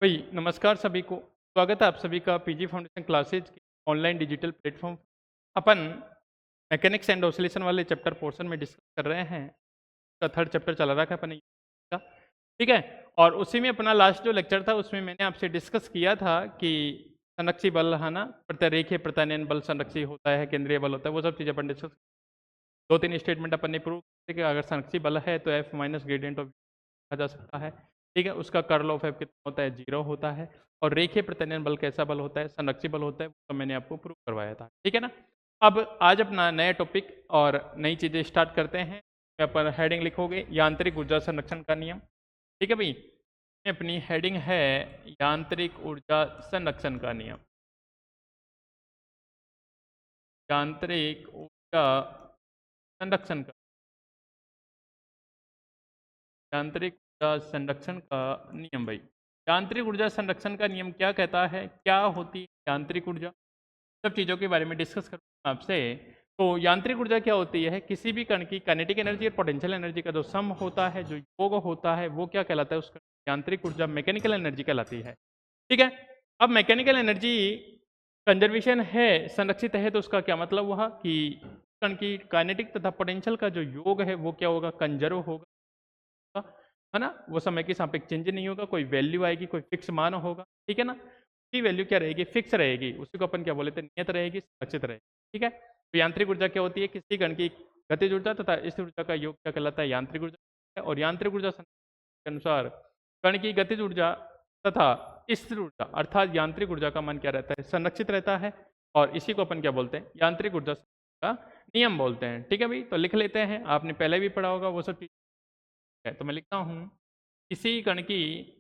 भाई नमस्कार सभी को। स्वागत है आप सभी का पीजी फाउंडेशन क्लासेज के online digital platform. Upon mechanics and oscillation वाले चैप्टर पोर्शन में डिस्कस कर रहे हैं। का थर्ड चैप्टर चला रहा है अपन का, ठीक है। और उसी में अपना लास्ट जो लेक्चर था उसमें मैंने आपसे डिस्कस किया था कि संरक्षी बल है ना, प्रत्यारेखीय प्रत्यानयन बल संरक्षी होता है, केंद्रीय बल होता है, वो सब चीज़ें अपन डिस्कस। दो तीन स्टेटमेंट अपन ने प्रूव किए कि अगर संरक्षी बल है तो एफ माइनस ग्रेडियंट ऑफ कहा जा सकता है, ठीक है। उसका कर्ल ऑफ एफ कितना होता है, 0 होता है। और रेखीय प्रत्यानयन बल कैसा बल होता है, संरक्षी बल होता है, वो तो मैंने आपको प्रूव करवाया था, ठीक है ना। अब आज अपना नया टॉपिक और नई चीज़ें स्टार्ट करते हैं। अपन हेडिंग लिखोगे यांत्रिक ऊर्जा संरक्षण का नियम, ठीक है भाई। अपनी हेडिंग है यांत्रिक ऊर्जा संरक्षण का नियम। यांत्रिक ऊर्जा संरक्षण का यांत्रिक ऊर्जा संरक्षण का नियम भाई। यांत्रिक ऊर्जा संरक्षण का नियम क्या कहता है, क्या होती है यांत्रिक ऊर्जा, सब चीज़ों के बारे में डिस्कस करूँगा आपसे। तो यांत्रिक ऊर्जा क्या होती है, किसी भी कण की काइनेटिक एनर्जी और पोटेंशियल एनर्जी का जो सम होता है, जो योग होता है, वो क्या कहलाता है, उसका यांत्रिक ऊर्जा मैकेनिकल एनर्जी कहलाती है, ठीक है। अब मैकेनिकल एनर्जी कंजर्वेशन है, संरक्षित है, तो उसका क्या मतलब हुआ कि कण की काइनेटिक तथा पोटेंशियल का जो योग है वो क्या होगा, कंजर्व होगा, है ना। वो समय के सापेक्ष चेंज नहीं होगा, कोई वैल्यू आएगी, कोई फिक्स मान होगा, ठीक है ना। उसकी वैल्यू क्या रहेगी, फिक्स रहेगी, उसी को अपन क्या बोलते हैं, नियत रहेगी, संरक्षित रहेगी, ठीक है। तो यांत्रिक ऊर्जा क्या होती है, किसी कण की गतिज ऊर्जा तथा स्थिर ऊर्जा का योग क्या कहलाता है, यांत्रिक ऊर्जा। और यांत्रिक ऊर्जा के अनुसार कण की गतिज ऊर्जा तथा स्थिर ऊर्जा अर्थात यांत्रिक ऊर्जा का मान क्या रहता है, संरक्षित रहता है। और इसी को अपन क्या बोलते हैं, यांत्रिक ऊर्जा का नियम बोलते हैं, ठीक है भाई। तो लिख लेते हैं, आपने पहले भी पढ़ा होगा वो सब चीज है। तो मैं लिखता हूँ, किसी कण की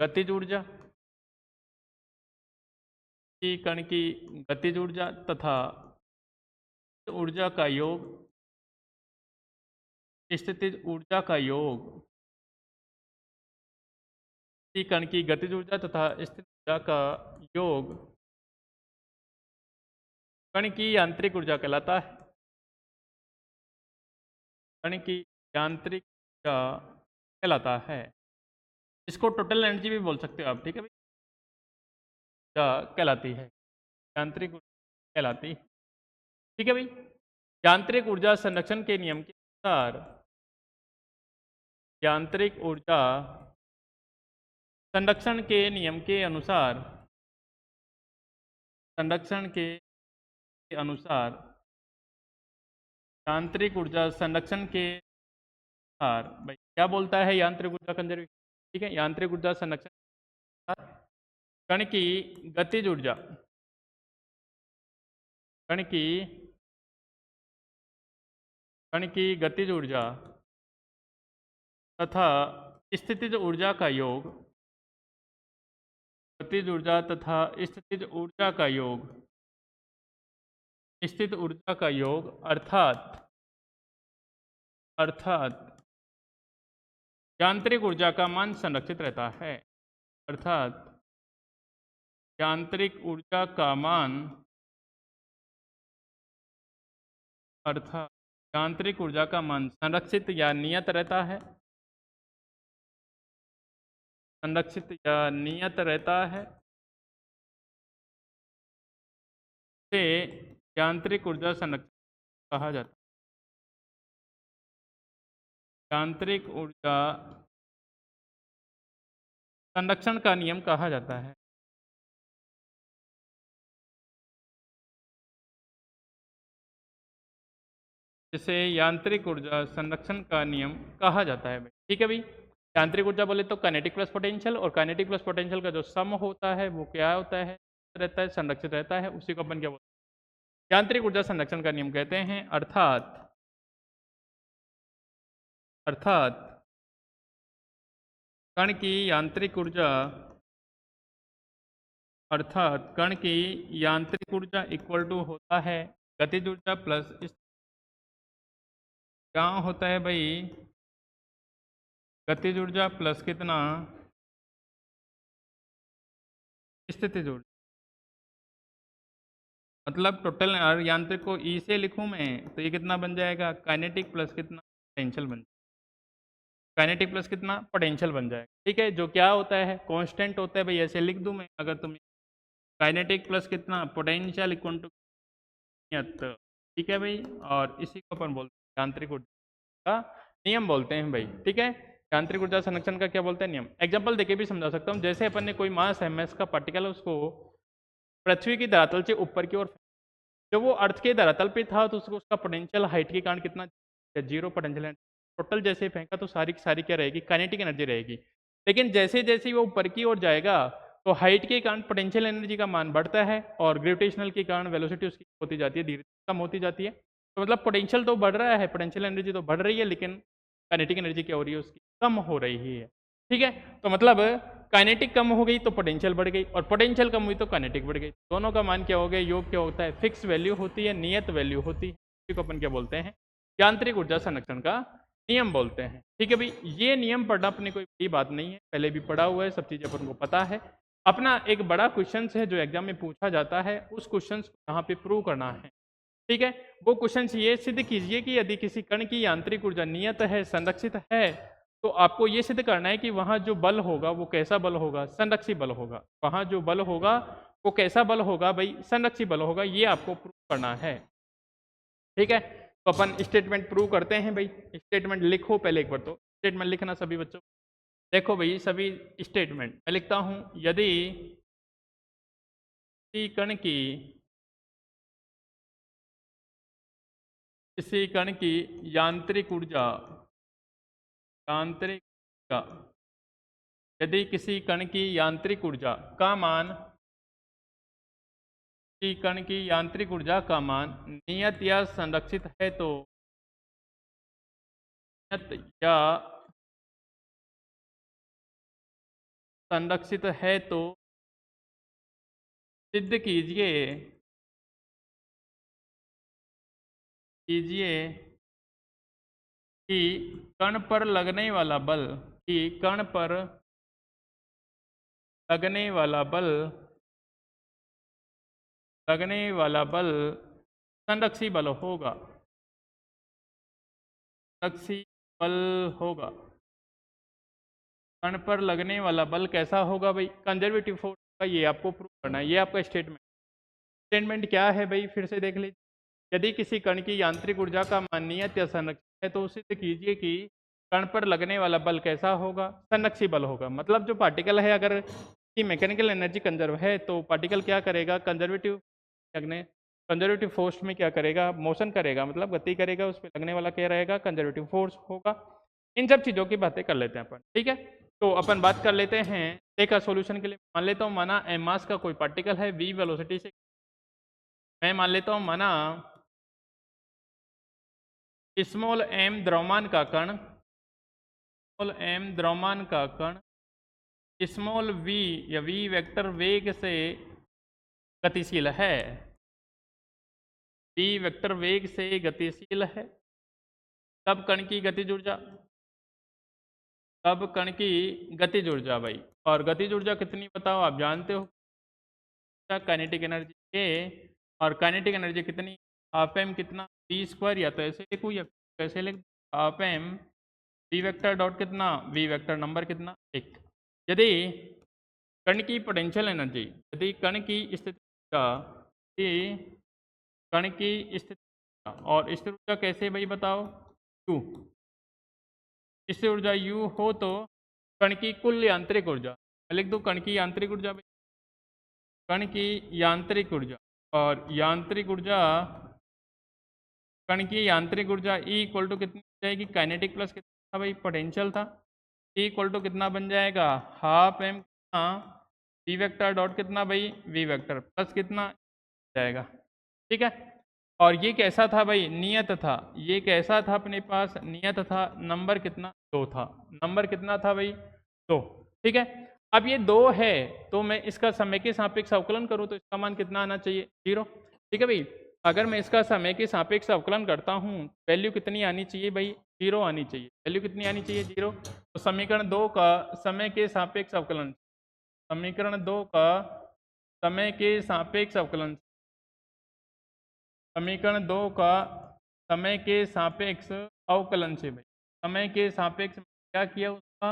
गतिज ऊर्जा, की कण की गतिज ऊर्जा तथा ऊर्जा का योग, स्थितिज ऊर्जा का योग, की कण की गतिज ऊर्जा तथा स्थिर ऊर्जा का योग कण की यांत्रिक ऊर्जा कहलाता है। कण की यांत्रिक ऊर्जा कहलाता है। इसको टोटल एनर्जी भी बोल सकते हो आप, ठीक है भाई, कहलाती है, यांत्रिक ऊर्जा कहलाती है, ठीक है भाई। यांत्रिक ऊर्जा संरक्षण के नियम के अनुसार यांत्रिक ऊर्जा संरक्षण के नियम के अनुसार, संरक्षण के अनुसार यांत्रिक ऊर्जा संरक्षण के अनुसार भाई क्या बोलता है, यांत्रिक ऊर्जा कंजर्वेशन, ठीक है। यांत्रिक ऊर्जा संरक्षण कण की गतिज ऊर्जा, कण की गतिज ऊर्जा तथा स्थितिज ऊर्जा का योग, गतिज ऊर्जा तथा स्थितिज ऊर्जा का योग, स्थित ऊर्जा का योग अर्थात यांत्रिक ऊर्जा का मान संरक्षित रहता है, अर्थात यांत्रिक ऊर्जा का मान, अर्थात यांत्रिक ऊर्जा का मान संरक्षित या नियत रहता है, संरक्षित या नियत रहता है, से यांत्रिक ऊर्जा संरक्षण कहा जाता है। यांत्रिक ऊर्जा संरक्षण का नियम कहा जाता है। जिसे यांत्रिक ऊर्जा संरक्षण का नियम कहा जाता है, ठीक है भाई। यांत्रिक ऊर्जा बोले तो काइनेटिक प्लस पोटेंशियल, और काइनेटिक प्लस पोटेंशियल का जो सम होता है वो क्या होता है, रहता है, संरक्षित रहता है, उसी को अपन क्या बोलते हैं, यांत्रिक ऊर्जा संरक्षण का नियम कहते हैं। अर्थात कण की यांत्रिक ऊर्जा, अर्थात कण की यांत्रिक ऊर्जा इक्वल टू होता है गतिज ऊर्जा प्लस, क्या होता है भाई, गतिज ऊर्जा प्लस कितना, स्थितिज ऊर्जा। मतलब टोटल यांत्रिक को ई से लिखूं मैं तो ये कितना बन जाएगा, काइनेटिक प्लस कितना, पोटेंशियल बन, काइनेटिक प्लस कितना पोटेंशियल बन जाएगा। ठीक है, जो क्या होता है कांस्टेंट होता है भाई, ऐसे लिख दूं मैं अगर तुम्हें, काइनेटिक प्लस कितना पोटेंशियल इक्वल टू, ठीक है भाई, और इसी को अपन बोलते हैं यांत्रिक ऊर्जा का नियम बोलते हैं भाई। ठीक है, यांत्रिक ऊर्जा संरक्षण का क्या बोलते हैं नियम। एग्जांपल देके भी समझा सकता हूँ, जैसे अपन ने कोई मास है एमएस का पार्टिकल है, उसको पृथ्वी की धरातल से ऊपर की ओर, जब वो अर्थ के धरातल पे था तो उसको उसका पोटेंशियल हाइट के कारण कितना, जीरो पोटेंशियल, टोटल जैसे फेंका तो सारी की सारी क्या रहेगी, काइनेटिक एनर्जी रहेगी। लेकिन जैसे जैसे वो ऊपर की ओर जाएगा तो हाइट के कारण पोटेंशियल एनर्जी का मान बढ़ता है और ग्रेविटेशनल के कारण वेलोसिटी उसकी होती जाती है, धीरे कम होती जाती है। तो मतलब पोटेंशियल तो बढ़ रहा है, पोटेंशियल एनर्जी तो बढ़ रही है, लेकिन काइनेटिक एनर्जी क्या हो रही है, उसकी कम हो रही है। ठीक है, तो मतलब काइनेटिक कम हो गई तो पोटेंशियल बढ़ गई, और पोटेंशियल कम हुई तो काइनेटिक बढ़ गई। दोनों का मान क्या हो गया, योग क्या होता है, फिक्स वैल्यू होती है, नियत वैल्यू होती है। इसी को अपन क्या बोलते हैं, यांत्रिक ऊर्जा संरक्षण का नियम बोलते हैं। ठीक है भाई, ये नियम पढ़ना अपनी कोई बड़ी बात नहीं है, पहले भी पढ़ा हुआ है, सब चीज़ें अपन को पता है। अपना एक बड़ा क्वेश्चन है जो एग्जाम में पूछा जाता है, उस क्वेश्चन को यहाँ पे प्रूव करना है। ठीक है, वो क्वेश्चन ये सिद्ध कीजिए कि यदि किसी कण की यांत्रिक ऊर्जा नियत है, संरक्षित है, तो आपको ये सिद्ध करना है कि वहाँ जो बल होगा वो कैसा बल होगा, संरक्षित बल होगा। वहाँ जो बल होगा वो कैसा बल होगा भाई, संरक्षित बल होगा, ये आपको प्रूव करना है। ठीक है, तो अपन स्टेटमेंट प्रूव करते हैं भाई। स्टेटमेंट लिखो पहले एक बार, तो स्टेटमेंट लिखना सभी बच्चों। देखो भाई सभी स्टेटमेंट मैं लिखता हूं, यदि किसी कण की यांत्रिक ऊर्जा यदि किसी कण की यांत्रिक ऊर्जा का मान, किसी कण की यांत्रिक ऊर्जा का मान नियत या संरक्षित है तो, नियत या संरक्षित है तो सिद्ध कीजिए कि कण पर लगने वाला बल, कि कण पर लगने वाला बल संरक्षी बल होगा, संरक्षी बल होगा। कण पर लगने वाला बल कैसा होगा भाई, कंजर्वेटिव फोर्स का, ये आपको प्रूव करना है। ये आपका स्टेटमेंट क्या है भाई, फिर से देख लीजिए। यदि किसी कण की यांत्रिक ऊर्जा का मान नियत या संरक्षित है तो सिद्ध कीजिए कि कण पर लगने वाला बल कैसा होगा, संरक्षी बल होगा। मतलब जो पार्टिकल है अगर की मैकेनिकल एनर्जी कंजर्व है तो पार्टिकल क्या करेगा, कंजर्वेटिव फोर्स में क्या करेगा, मोशन करेगा, मतलब गति करेगा, उस पर लगने वाला क्या रहेगा, कंजर्वेटिव फोर्स होगा। इन सब चीज़ों की बातें कर लेते हैं अपन। ठीक है, तो अपन बात कर लेते हैं देखा सॉल्यूशन के लिए। मान लेता हूँ माना एम मास का कोई पार्टिकल है, वी वेलोसिटी से, मैं मान लेता हूँ माना स्मॉल एम द्रव्यमान का कण, स्मॉल एम द्रव्यमान का कण स्मॉल वी या वी वेक्टर वेग से गतिशील है, वी वेक्टर वेग से गतिशील है। तब कण की गतिज ऊर्जा, तब कण की गतिज ऊर्जा भाई, और गतिज ऊर्जा कितनी बताओ, आप जानते हो, काइनेटिक एनर्जी ए, और काइनेटिक एनर्जी कितनी, हाफ एम कितना, वी स्क्वायर, या तो ऐसे लिखूँ या कैसे लिख, half M V vector dot कितना, वी वेक्टर नंबर कितना, एक। यदि कण की पोटेंशियल एनर्जी, यदि कण की स्थिति का, कण की स्थिति और स्थिर ऊर्जा कैसे भाई बताओ, यू, स्थिर ऊर्जा यू हो तो कण की कुल यांत्रिक ऊर्जा, मैं लिख दूँ कण की यांत्रिक ऊर्जा भाई, कण की यांत्रिक ऊर्जा, और यांत्रिक ऊर्जा, कण की यांत्रिक ऊर्जा E इक्वल टू कितनी जाएगी, काइनेटिक प्लस कितना था भाई, पोटेंशियल था, E इक्वल टू कितना बन जाएगा, हाफ एम कितना वी वेक्टर डॉट कितना भाई, वी वेक्टर प्लस कितना जाएगा। ठीक है, और ये कैसा था भाई, नियत था, ये कैसा था अपने पास, नियत था, नंबर कितना, 2 था, नंबर कितना था भाई, 2। ठीक है, अब ये 2 है तो मैं इसका समय के सापेक्ष अवकलन करूँ तो इसका मान कितना आना चाहिए, 0। ठीक है भाई, अगर मैं इसका समय के सापेक्ष अवकलन करता हूँ, वैल्यू कितनी आनी चाहिए भाई, 0 आनी चाहिए, वैल्यू कितनी आनी चाहिए, 0। तो समीकरण 2 का समय के सापेक्ष अवकलन, समीकरण 2 का समय के सापेक्ष अवकलन, समीकरण 2 का समय के सापेक्ष अवकलन से भाई, समय के सापेक्ष में क्या किया, उसका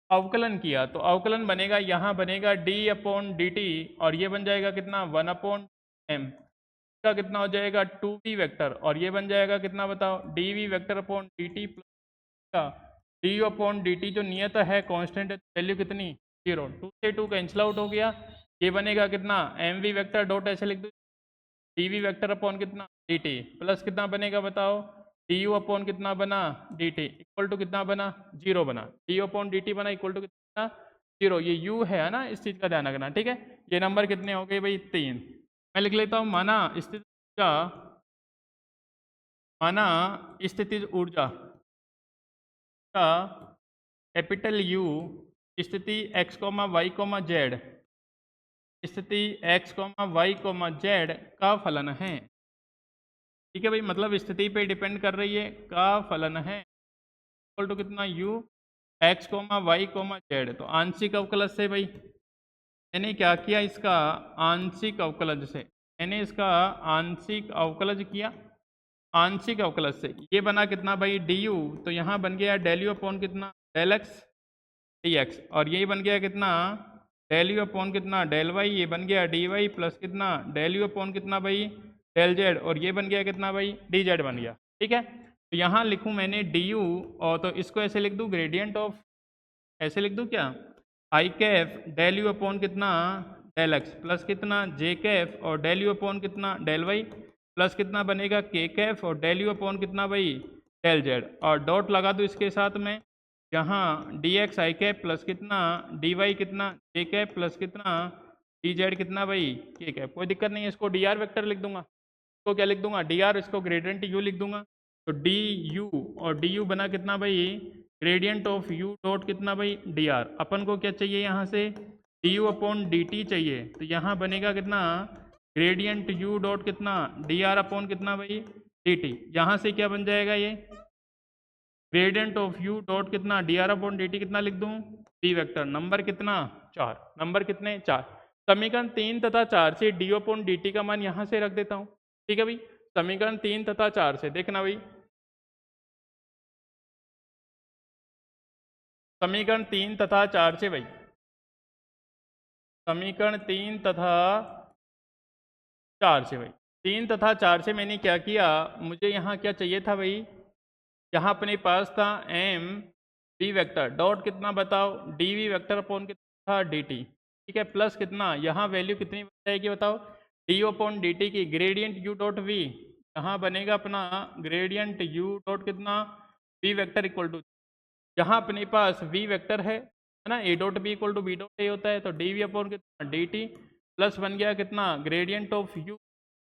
अवकलन किया। तो अवकलन बनेगा, यहाँ बनेगा d/dt और ये बन जाएगा कितना 1/m का कितना हो जाएगा 2v वेक्टर, और ये बन जाएगा कितना बताओ dv vector upon dt plus का du/dt जो नियत है कांस्टेंट है, वैल्यू कितनी 0, 2 से 2 कैंसिल आउट हो गया, ये बनेगा कितना mv वेक्टर डॉट ऐसे लिख दो dv वेक्टर अपॉन कितना dt प्लस कितना बनेगा बताओ du अपॉन कितना बना dt इक्वल टू कितना बना 0 बना, du अपॉन dt बना इक्वल टू कितना 0, ये u है ना, इस चीज़ का ध्यान रखना, ठीक है। ये नंबर कितने हो गए भाई 3। मैं लिख लेता हूँ, माना स्थितिज ऊर्जा का कैपिटल U स्थिति x, y, z, स्थिति x, y, z का फलन है, ठीक है भाई, मतलब स्थिति पे डिपेंड कर रही है, का फलन है इक्वल टू कितना u x, y, z। तो आंशिक अवकलज से भाई मैंने क्या किया, इसका आंशिक अवकलज से मैंने इसका आंशिक अवकलज किया, आंशिक अवकलज से ये बना कितना भाई du, तो यहाँ बन गया डेल u अपॉन कितना डेल x dx, और ये बन गया कितना डेल u अपॉन कितना डेल y, ये बन गया dy प्लस कितना डेल u अपॉन कितना भाई डेल z, और ये बन गया कितना भाई dz बन गया, ठीक है। तो यहाँ लिखूँ मैंने du, और तो इसको ऐसे लिख दूँ ग्रेडियंट ऑफ, ऐसे लिख दूँ क्या आई कैफ डेल यू अपॉन कितना डेल एक्स प्लस कितना जे कैफ और डेल यू अपॉन कितना डेल वाई प्लस कितना बनेगा के कैफ और डेल यू अपॉन कितना भाई डेल जेड, और डॉट लगा दो इसके साथ में, यहाँ डी एक्स आई कैप प्लस कितना डी वाई कितना जे कैप प्लस कितना डी जेड कितना भाई के कैप। कोई दिक्कत नहीं है, इसको डी आर वैक्टर लिख दूंगा, इसको क्या लिख दूंगा डी आर, इसको ग्रेडियंट यू लिख दूंगा, तो डी यू और डी यू बना कितना भाई ग्रेडियंट ऑफ u डॉट कितना भाई डी आर। अपन को क्या चाहिए यहाँ से D U upon D T चाहिए, तो यहाँ बनेगा कितना ग्रेडियंट u डॉट कितना डी आर अपॉन कितना भाई डी टी, यहाँ से क्या बन जाएगा ये ग्रेडियंट ऑफ u डॉट कितना D R upon D T कितना लिख दूँ डी वेक्टर, नंबर कितना 4, नंबर कितने 4। समीकरण 3 तथा 4 से डी अपॉन डी टी का मान यहाँ से रख देता हूँ, ठीक है भाई। समीकरण 3 तथा 4 से देखना भाई, समीकरण 3 तथा 4 से भाई, समीकरण 3 तथा 4 से भाई, 3 तथा 4 से मैंने क्या किया, मुझे यहाँ क्या चाहिए था भाई, यहाँ अपने पास था एम वी वेक्टर डॉट कितना बताओ डी वी वेक्टर अपॉन कितना था डी टी, ठीक है, प्लस कितना यहाँ वैल्यू कितनी बन जाएगी बताओ D U upon D T की ग्रेडियंट यू डॉट वी, यहाँ बनेगा अपना ग्रेडियंट यू डॉट कितना वी वेक्टर इक्वल टू, यहाँ अपने पास v वेक्टर है ना, a dot B equal to B dot A होता है, तो डी वी अपॉन कितना डी टी प्लस बन गया कितना ग्रेडियंट ऑफ u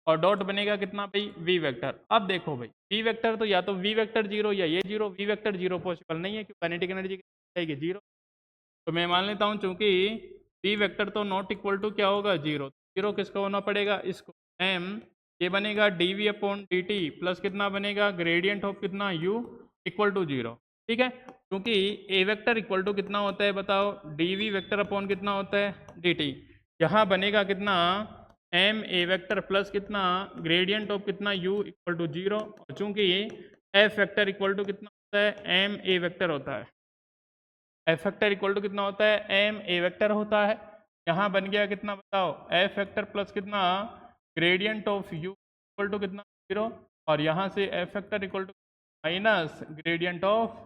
और डॉट बनेगा कितना भाई v वेक्टर। अब देखो भाई v वेक्टर तो या तो v वेक्टर 0 या ये 0, v वेक्टर 0 पॉसिबल नहीं है क्योंकि काइनेटिक एनर्जी जाएगी 0, तो मैं मान लेता हूँ चूंकि v वेक्टर तो नॉट इक्वल टू क्या होगा 0, 0 किसका होना पड़ेगा इसको m, ये बनेगा D V upon D T plus कितना बनेगा ग्रेडियंट ऑफ कितना u इक्वल टू 0, ठीक है, क्योंकि ए वेक्टर इक्वल टू कितना होता है बताओ डी वी वेक्टर अपॉन कितना होता है डी टी, यहाँ बनेगा कितना एम ए वेक्टर प्लस कितना ग्रेडियंट ऑफ कितना यू इक्वल टू 0, और चूंकि एफ वेक्टर इक्वल टू कितना होता है एम ए वेक्टर होता है, एफ वेक्टर इक्वल टू कितना होता है एम ए वेक्टर होता है, यहाँ बन गया कितना बताओ एफ वेक्टर प्लस कितना gradient of U equal to कितना 0, और यहाँ से F vector equal to minus gradient of,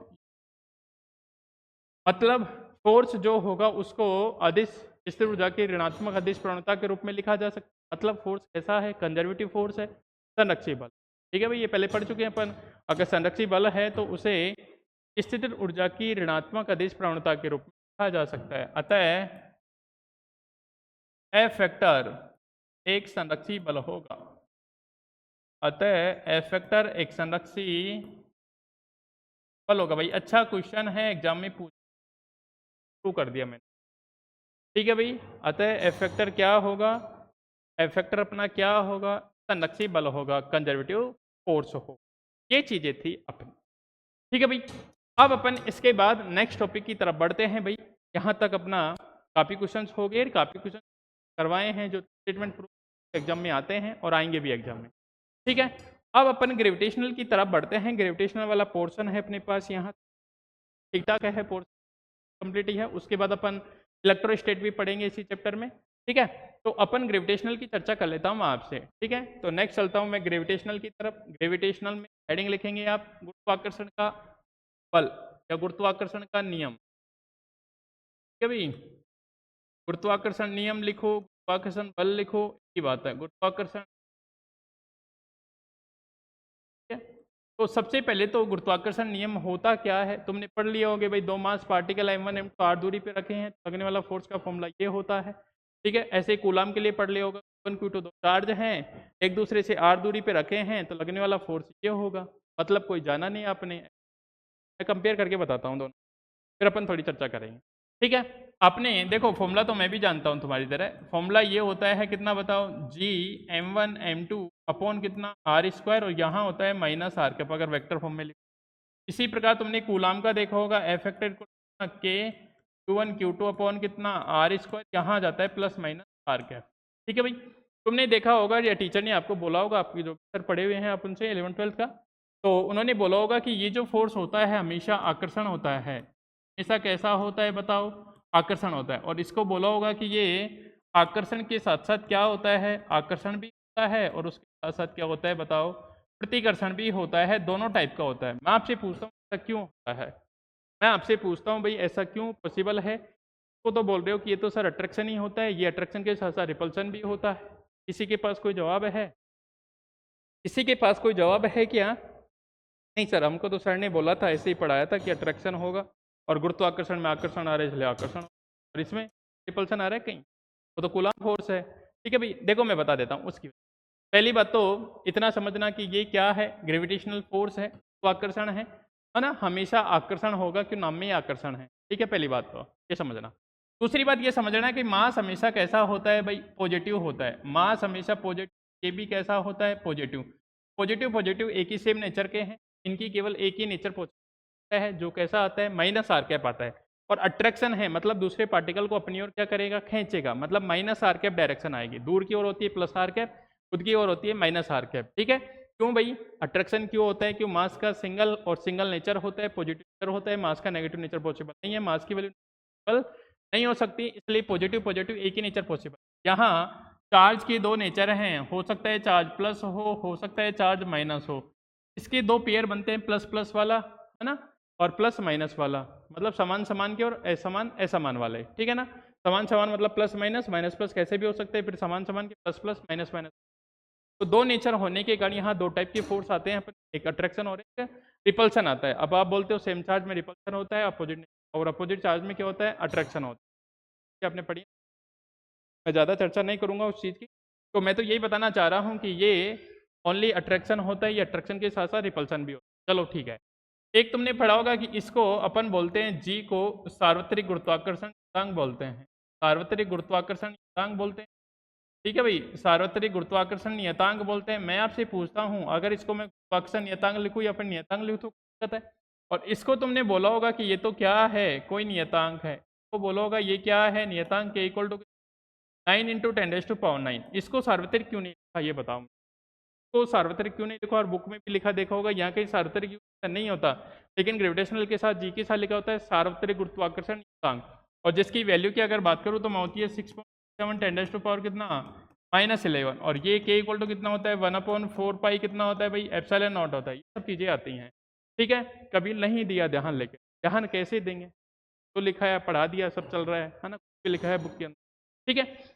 मतलब फोर्स जो होगा उसको अदिश स्थिर ऊर्जा की ऋणात्मक अदिश प्रवणता के रूप में लिखा जा सकता है, मतलब फोर्स कैसा है कंजर्वेटिव फोर्स है संरक्षी बल, ठीक है भाई, ये पहले पढ़ चुके हैं अपन। अगर संरक्षी बल है तो उसे स्थिर ऊर्जा की ऋणात्मक अदिश प्रवणता के रूप में लिखा जा सकता है, अतः एफ वेक्टर एक संरक्षी बल होगा, अतः एफ वेक्टर एक संरक्षी बल होगा भाई। अच्छा क्वेश्चन है एग्जाम में पूछ कर दिया मैंने, ठीक है भाई, अतः एफ वेक्टर क्या होगा, एफ वेक्टर अपना क्या होगा संरक्षी बल होगा, कंजर्वेटिव फोर्स हो, ये चीजें थी अपनी, ठीक है भाई। अब अपन इसके बाद नेक्स्ट टॉपिक की तरफ बढ़ते हैं भाई, यहाँ तक अपना काफी क्वेश्चंस हो गए, काफी क्वेश्चन करवाए हैं जो स्टेटमेंट प्रूफ एग्जाम में आते हैं और आएंगे भी एग्जाम में, ठीक है। अब अपन ग्रेविटेशनल की तरफ बढ़ते हैं। ग्रेविटेशनल वाला पोर्शन है अपने पास यहाँ, ठीक ठाक है पोर्शन, कंप्लीट ही है। उसके बाद अपन इलेक्ट्रोस्टैट भी पढ़ेंगे इसी चैप्टर में, ठीक है। तो अपन ग्रेविटेशनल की चर्चा कर लेता हूँ आपसे, ठीक है। तो नेक्स्ट चलता हूँ मैं ग्रेविटेशनल की तरफ। ग्रेविटेशनल में हेडिंग लिखेंगे आप गुरुत्वाकर्षण का बल या गुरुत्वाकर्षण का नियम, ठीक है भाई। गुरुत्वाकर्षण नियम लिखो, गुरुत्वाकर्षण बल लिखो, एक ही बात है गुरुत्वाकर्षण, ठीक है। तो सबसे पहले तो गुरुत्वाकर्षण नियम होता क्या है तुमने पढ़ लिया होगे भाई। दो मास पार्टिकल m1 m2 r दूरी पे रखे हैं, लगने वाला फोर्स का फॉर्मूला ये होता है, ठीक है। ऐसे कूलाम के लिए पढ़ लिया होगा, Q1 Q2 दो चार्ज हैं, एक दूसरे से r दूरी पे रखे हैं, तो लगने वाला फोर्स ये होगा। मतलब कोई जाना नहीं आपने, मैं कंपेयर करके बताता हूँ दोनों, फिर अपन थोड़ी चर्चा करेंगे, ठीक है। आपने देखो फॉर्मूला तो मैं भी जानता हूँ तुम्हारी तरह, फॉर्मूला ये होता है कितना बताओ, जी m1 m2 अपॉन कितना r स्क्वायर, और यहाँ होता है माइनस आर कैप अगर वेक्टर फॉर्म में लिखो। इसी प्रकार तुमने कूलाम का देखा होगा, एफेक्टेड के Q1 Q2 अपॉन कितना r स्क्वायर, यहाँ जाता है प्लस माइनस आर कैप, ठीक है भाई। तुमने देखा होगा या टीचर ने आपको बोला होगा, आपके जो सर पढ़े हुए हैं आप उनसे 11th-12th का, तो उन्होंने बोला होगा कि ये जो फोर्स होता है हमेशा आकर्षण होता है, हमेशा कैसा होता है बताओ, आकर्षण होता है। और इसको बोला होगा कि ये आकर्षण के साथ साथ क्या होता है, आकर्षण भी होता है और उसके साथ साथ क्या होता है बताओ, प्रतिकर्षण भी होता है, दोनों टाइप का होता है। मैं आपसे पूछता हूँ ऐसा क्यों होता है, मैं आपसे पूछता हूँ भाई ऐसा क्यों पॉसिबल है। तो बोल रहे हो कि ये तो सर अट्रैक्शन ही होता है, ये अट्रैक्शन के साथ साथ रिपल्सन भी होता है। किसी के पास कोई जवाब है, किसी के पास कोई जवाब है क्या? नहीं सर, हमको तो सर ने बोला था, ऐसे ही पढ़ाया था कि अट्रैक्शन होगा और गुरुत्वाकर्षण में आकर्षण आ रहा है इसलिए आकर्षण, और इसमें रिपल्सन आ रहा है कहीं, वो तो कूलम्ब फोर्स है, ठीक है भाई। देखो मैं बता देता हूँ उसकी पहली बात तो इतना समझना कि ये क्या है, ग्रेविटेशनल फोर्स है, तो आकर्षण है ना, हमेशा आकर्षण होगा क्यों, नाम में ही आकर्षण है, ठीक है। पहली बात तो ये समझना। दूसरी बात ये समझना कि मास हमेशा कैसा होता है भाई, पॉजिटिव होता है। मास हमेशा पॉजिटिव, ये भी कैसा होता है, पॉजिटिव। पॉजिटिव पॉजिटिव एक ही सेम नेचर के हैं, इनकी केवल एक ही नेचर पॉजिटिव है, जो कैसा आता है माइनस आर कैप आता है। और अट्रैक्शन है मतलब दूसरे पार्टिकल को अपनी ओर क्या करेगा, खींचेगा, मतलब माइनस आर कैप डायरेक्शन आएगी, दूर की ओर होती है प्लस आर कैप, खुद की ओर होती है माइनस आर कैप, ठीक है। क्यों भाई अट्रैक्शन क्यों होता है, क्यों मास का सिंगल और सिंगल नेचर होता है, पॉजिटिव नेचर होता है, मास का नेगेटिव नेचर पॉसिबल नहीं है, मास की वैल्यू नहीं हो सकती, इसलिए पॉजिटिव पॉजिटिव एक ही नेचर पॉसिबल। यहाँ चार्ज के दो नेचर हैं, हो सकता है चार्ज प्लस हो सकता है चार्ज माइनस हो, इसके दो पेयर बनते हैं, प्लस प्लस वाला है ना और प्लस माइनस वाला, मतलब समान समान के और असमान असमान वाले, ठीक है ना। समान समान मतलब प्लस माइनस, माइनस प्लस कैसे भी हो सकते हैं, फिर समान समान के प्लस प्लस माइनस माइनस। तो दो नेचर होने के कारण यहाँ दो टाइप के फोर्स आते हैं, एक अट्रैक्शन और एक रिपल्सन आता है। अब आप बोलते हो सेम चार्ज में रिपल्सन होता है अपोजिट, और अपोजिट चार्ज में क्या होता है, अट्रैक्शन होता है। आपने पढ़ी, मैं ज़्यादा चर्चा नहीं करूँगा उस चीज़ की। तो मैं तो यही बताना चाह रहा हूँ कि ये ओनली अट्रैक्शन होता है, ये अट्रैक्शन के साथ साथ रिपल्सन भी होता है। चलो ठीक है। एक तुमने पढ़ा होगा कि इसको अपन बोलते हैं, जी को सार्वत्रिक गुरुत्वाकर्षण नियतांक बोलते हैं, सार्वत्रिक गुरुत्वाकर्षण नियतांक बोलते हैं, ठीक है भाई, सार्वत्रिक गुरुत्वाकर्षण नियतांक बोलते हैं। मैं आपसे पूछता हूँ अगर इसको मैं गुरुत्वाकर्षण नियतांक लिखूँ या फिर नियतांक लिखूँ तो दिक्कत है। और इसको तुमने बोला होगा कि ये तो क्या है, कोई नियतांक है, तो बोला होगा ये क्या है, नियतांक के इक्वल टू 9 × 10⁻⁹। इसको सार्वत्रिक क्यों नहीं लिखा ये बताओ, तो सार्वत्रिक क्यों नहीं लिखा, और बुक में भी लिखा देखा होगा, यहाँ कहीं सार्वत्रिक नहीं होता, लेकिन ग्रेविटेशनल के साथ जी के साथ लिखा होता है सार्वत्रिक गुरुत्वाकर्षण नियतांक। और जिसकी वैल्यू की अगर बात करूँ तो मैं होती है 6.7 10⁻⁻ कितना -11, और ये के इक्वल टू कितना होता है 1/4 पाई कितना होता है भाई, एप्सिलॉन नॉट होता है। ये सब चीज़ें आती हैं, ठीक है। कभी नहीं दिया ध्यान लेके, ध्यान कैसे देंगे, तो लिखा है पढ़ा दिया, सब चल रहा है ना, कुछ भी लिखा है बुक के अंदर, ठीक है।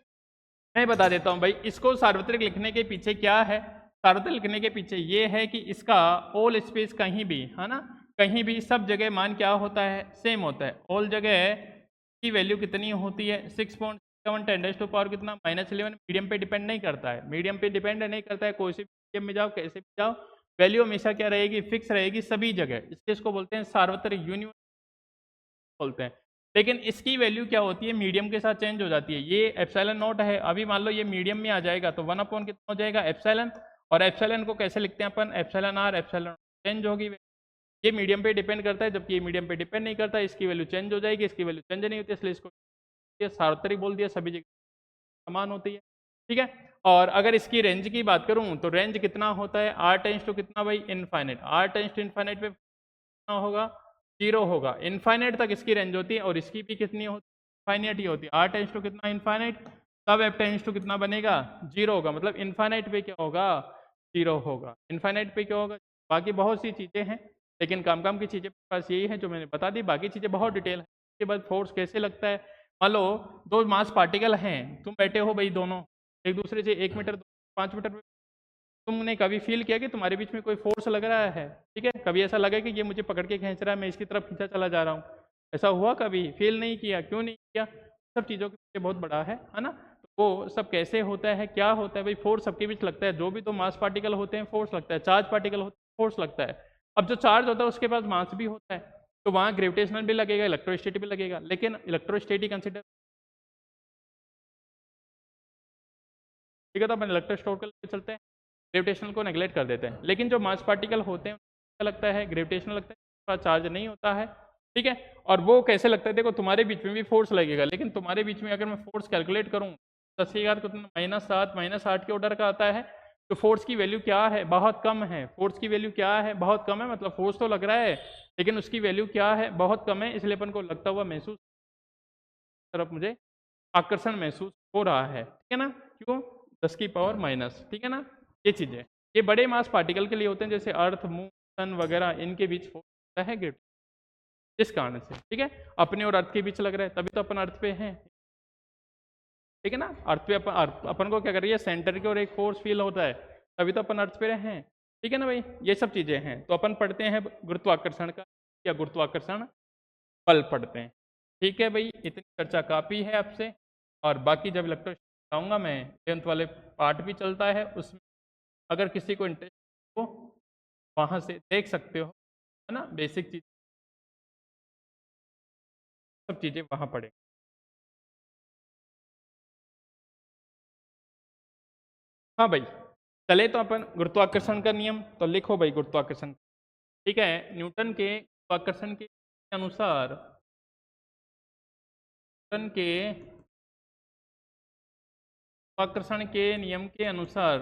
मैं बता देता हूँ भाई, इसको सार्वत्रिक लिखने के पीछे क्या है, सार्वत्रिक लिखने के पीछे ये है कि इसका ऑल स्पेस कहीं भी है ना, कहीं भी सब जगह मान क्या होता है, सेम होता है। ऑल जगह की वैल्यू कितनी होती है 6.7 10⁻⁻ कितना -11। मीडियम पे डिपेंड नहीं करता है, मीडियम पे डिपेंड नहीं करता है, कोई सी मीडियम में जाओ कैसे भी जाओ, वैल्यू हमेशा क्या रहेगी, फिक्स रहेगी सभी जगह। इसको बोलते हैं सार्वत्रिक यूनिवर्सल बोलते हैं। लेकिन इसकी वैल्यू क्या होती है, मीडियम के साथ चेंज हो जाती है। ये एप्सिलॉन नॉट है, अभी मान लो ये मीडियम में आ जाएगा तो 1 कितना हो जाएगा एप्सिलॉन, और एप्सिलॉन को कैसे लिखते हैं अपन, एप्सिलॉन आर एप्सिलॉन, चेंज होगी। ये मीडियम पे डिपेंड करता है, जबकि ये मीडियम पे डिपेंड नहीं करता, इसकी वैल्यू चेंज हो जाएगी, इसकी वैल्यू चेंज नहीं होती, इसलिए इसको सार्वत्रिक बोल दिया, सभी जगह समान होती है, ठीक है। और अगर इसकी रेंज की बात करूं तो रेंज कितना होता है, आर टेंस टू कितना भाई, infinite. R tends to infinite पे कितना होगा, 0 होगा। इनफाइनाइट तक इसकी रेंज होती है और इसकी भी कितनी होती है, इनफाइनाइट ही होती है। आर टेंस टू कितना, इनफाइनाइट, तब एफ टेंस टू कितना बनेगा, 0 होगा। मतलब इनफाइनाइट पे क्या होगा, 0 होगा। इनफाइनाइट पे क्या होगा। बाकी बहुत सी चीज़ें हैं, लेकिन काम की चीज़ें पास यही है जो मैंने बता दी, बाकी चीज़ें बहुत डिटेल है। उसके बाद फोर्स कैसे लगता है, मान लो दो मास पार्टिकल हैं, तुम बैठे हो भाई दोनों एक दूसरे से 1 मीटर 5 मीटर, तुमने कभी फील किया कि तुम्हारे बीच में कोई फोर्स लग रहा है, ठीक है, कभी ऐसा लगा कि ये मुझे पकड़ के खींच रहा है, मैं इसकी तरफ खींचा चला जा रहा हूँ, ऐसा हुआ कभी, फील नहीं किया, क्यों नहीं किया, सब चीज़ों के पीछे बहुत बड़ा है ना। तो वो सब कैसे होता है, क्या होता है भाई, फोर्स सबके बीच लगता है। जो भी दो मास पार्टिकल होते हैं फोर्स लगता है, चार्ज पार्टिकल होते हैं फोर्स लगता है। अब जो चार्ज होता है उसके पास मास भी होता है, तो वहाँ ग्रेविटेशनल भी लगेगा, इलेक्ट्रोस्टैटिक भी लगेगा। लेकिन इलेक्ट्रोस्टैटिक कंसिडर, ठीक है, तो अपन इलेक्ट्रोस्टैटिक लेके चलते हैं, ग्रेविटेशनल को नेगलेक्ट कर देते हैं। लेकिन जो मास पार्टिकल होते हैं क्या लगता है, ग्रेविटेशनल लगता है, थोड़ा चार्ज नहीं होता है, ठीक है। और वो कैसे लगता है, देखो तुम्हारे बीच में भी फोर्स लगेगा, लेकिन तुम्हारे बीच में अगर मैं फोर्स कैलकुलेट करूँ 10 को -7 -8 के ऑर्डर का आता है, तो फोर्स की वैल्यू क्या है, बहुत कम है। फोर्स की वैल्यू क्या है, बहुत कम है, मतलब फोर्स तो लग रहा है लेकिन उसकी वैल्यू क्या है, बहुत कम है। इसलिए अपन को लगता हुआ महसूस, तरफ मुझे आकर्षण महसूस हो रहा है, ठीक है ना, क्यों, 10⁻⁻, ठीक है ना। ये चीज़ें, ये बड़े मास पार्टिकल के लिए होते हैं, जैसे अर्थ, मून, सन वगैरह, इनके बीच होता है ग्रेविटी, इस कारण से, ठीक है। अपने और अर्थ के बीच लग रहा है, तभी तो अपन अर्थ पे हैं, ठीक है ना। अर्थ पे अपन को क्या कर रही है, सेंटर की ओर एक फोर्स फील होता है, तभी तो अपन अर्थ पे हैं, ठीक है ना भाई। ये सब चीज़ें हैं, तो अपन पढ़ते हैं गुरुत्वाकर्षण का या गुरुत्वाकर्षण बल पढ़ते हैं, ठीक है भाई। इतनी चर्चा काफ़ी है आपसे, और बाकी जब इलेक्ट्रो बताऊँगा मैं, 10th वाले पार्ट भी चलता है, उसमें अगर किसी को इंटरेस्ट हो वहाँ से देख सकते हो, है ना। बेसिक चीज़, सब चीज़ें वहाँ पढ़ें। हाँ भाई, चले तो अपन गुरुत्वाकर्षण का नियम तो लिखो भाई, गुरुत्वाकर्षण, ठीक है। न्यूटन के गुरुत्वाकर्षण के अनुसार, न्यूटन के गुरुत्वाकर्षण के नियम के अनुसार,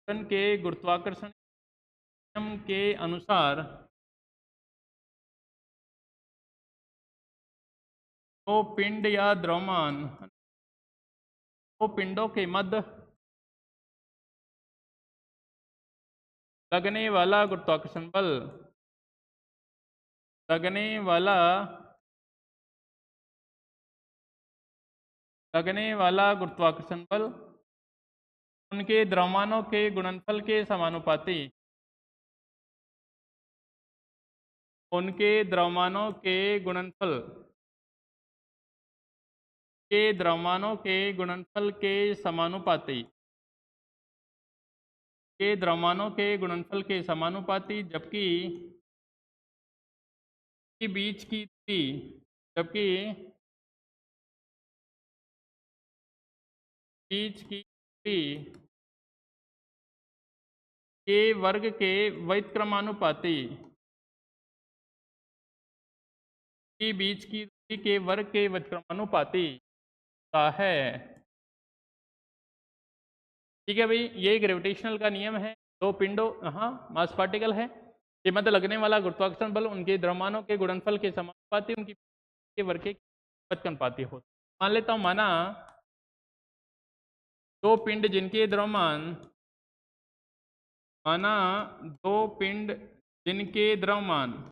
न्यूटन के गुरुत्वाकर्षण नियम के अनुसार तो पिंड या द्रव्यमान, तो पिंडों के मध्य लगने वाला गुरुत्वाकर्षण बल, लगने वाला गुरुत्वाकर्षण बल उनके द्रव्यमानों के गुणनफल के समानुपाती, उनके द्रव्यमानों के गुणनफल के समानुपाती, के द्रव्यमानों के गुणनफल के समानुपाती, जबकि बीच की दूरी, जबकि बीच की दूरी के वर्ग के व्युत्क्रमानुपाती, की बीच की दूरी के वर्ग के व्युत्क्रमानुपाती का है, ठीक है भाई। ये ग्रेविटेशनल का नियम है, दो पिंडों, हाँ मास पार्टिकल है, ये मध्य लगने वाला गुरुत्वाकर्षण बल उनके द्रव्यमानों के गुणनफल के समानुपाती, उनकी के वर्ग के व्युत्क्रमानुपाती होता। मान लेता हूँ, माना दो पिंड जिनके द्रव्यमान, माना दो पिंड जिनके द्रव्यमान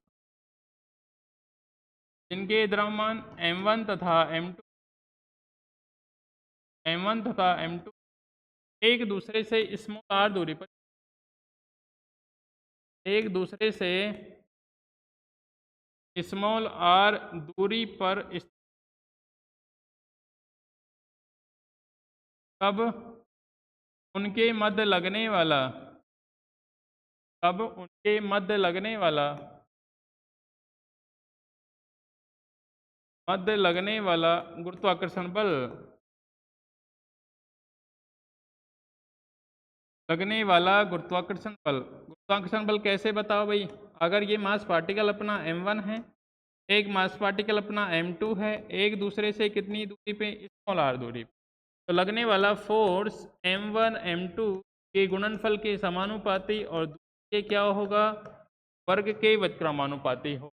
m1 तथा m2 एक दूसरे से स्मॉल r दूरी पर, एक दूसरे से स्मॉल r दूरी पर तब उनके मध्य लगने वाला, तब उनके मध्य लगने वाला गुरुत्वाकर्षण बल, गुरुत्वाकर्षण बल कैसे बताओ भाई। अगर ये मास पार्टिकल अपना m1 है, एक मास पार्टिकल अपना m2 है, एक दूसरे से कितनी दूरी पे, स्मॉल r दूरी पे, तो लगने वाला फोर्स m1 m2 के गुणनफल के समानुपाती और दूसरे के क्या होगा, वर्ग के व्युत्क्रमानुपाती हो।